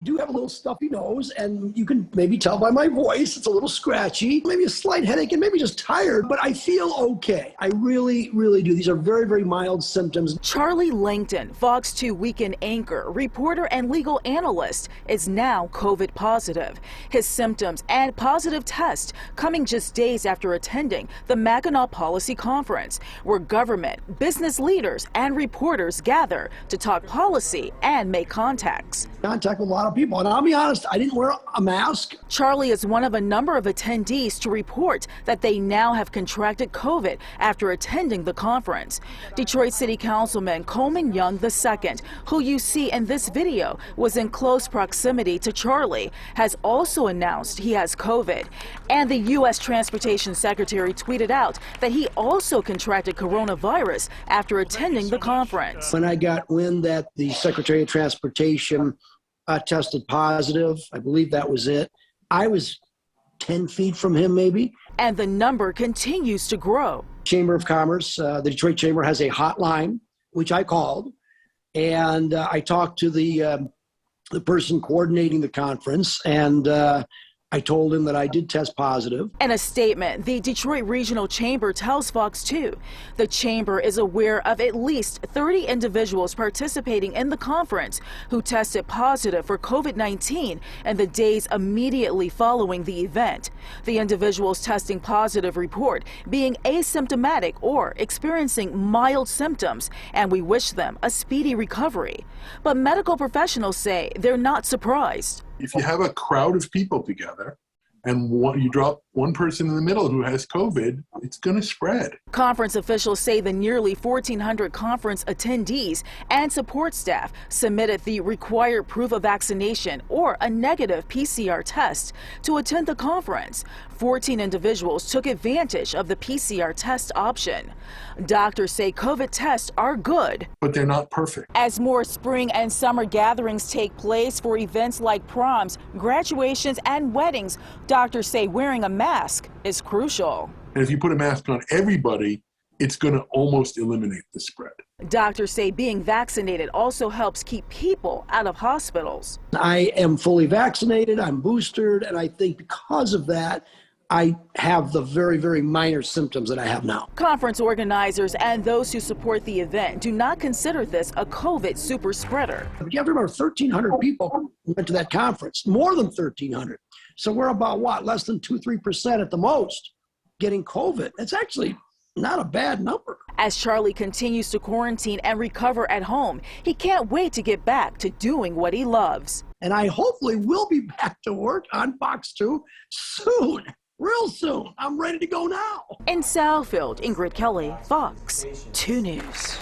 Do have a little stuffy nose, and you can maybe tell by my voice, it's a little scratchy, maybe a slight headache, and maybe just tired, but I feel okay. I really, really do. These are very, very mild symptoms. Charlie Langton, Fox 2 weekend anchor, reporter, and legal analyst, is now COVID positive. His symptoms and positive test coming just days after attending the Mackinac Policy Conference, where government, business leaders, and reporters gather to talk policy and make contacts. Contact with a lot of people, and I'll be honest, I didn't wear a mask. Charlie is one of a number of attendees to report that they now have contracted COVID after attending the conference. Detroit City Councilman Coleman Young II, who you see in this video, was in close proximity to Charlie, has also announced he has COVID. And the U.S. Transportation Secretary tweeted out that he also contracted coronavirus after attending the conference. When I got wind that the Secretary of Transportation tested positive, I believe that was it, I was 10 feet from him maybe. And the number continues to grow. Chamber of Commerce, the Detroit Chamber has a hotline, which I called, and I talked to the person coordinating the conference, and I told him that I did test positive. In a statement, the Detroit Regional Chamber tells Fox 2 the chamber is aware of at least 30 individuals participating in the conference who tested positive for COVID-19 in the days immediately following the event. The individuals testing positive report being asymptomatic or experiencing mild symptoms, and we wish them a speedy recovery. But medical professionals say they're not surprised. If you have a crowd of people together and you drop one person in the middle who has COVID, it's going to spread. Conference officials say the nearly 1,400 conference attendees and support staff submitted the required proof of vaccination or a negative PCR test to attend the conference. 14 individuals took advantage of the PCR test option. Doctors say COVID tests are good, but they're not perfect. As more spring and summer gatherings take place for events like proms, graduations, and weddings, doctors say wearing a mask is crucial. And if you put a mask on everybody, it's going to almost eliminate the spread. Doctors say being vaccinated also helps keep people out of hospitals. I am fully vaccinated, I'm boosted, and I think because of that, I have the very, very minor symptoms that I have now. Conference organizers and those who support the event do not consider this a COVID super spreader. You have to remember 1,300 people went to that conference, more than 1,300. So we're about, what, less than 2-3% at the most getting COVID. It's actually not a bad number. As Charlie continues to quarantine and recover at home, he can't wait to get back to doing what he loves. And I hopefully will be back to work on Fox 2 soon. Real soon. I'm ready to go now. In Southfield, Ingrid Kelly, Fox 2 News.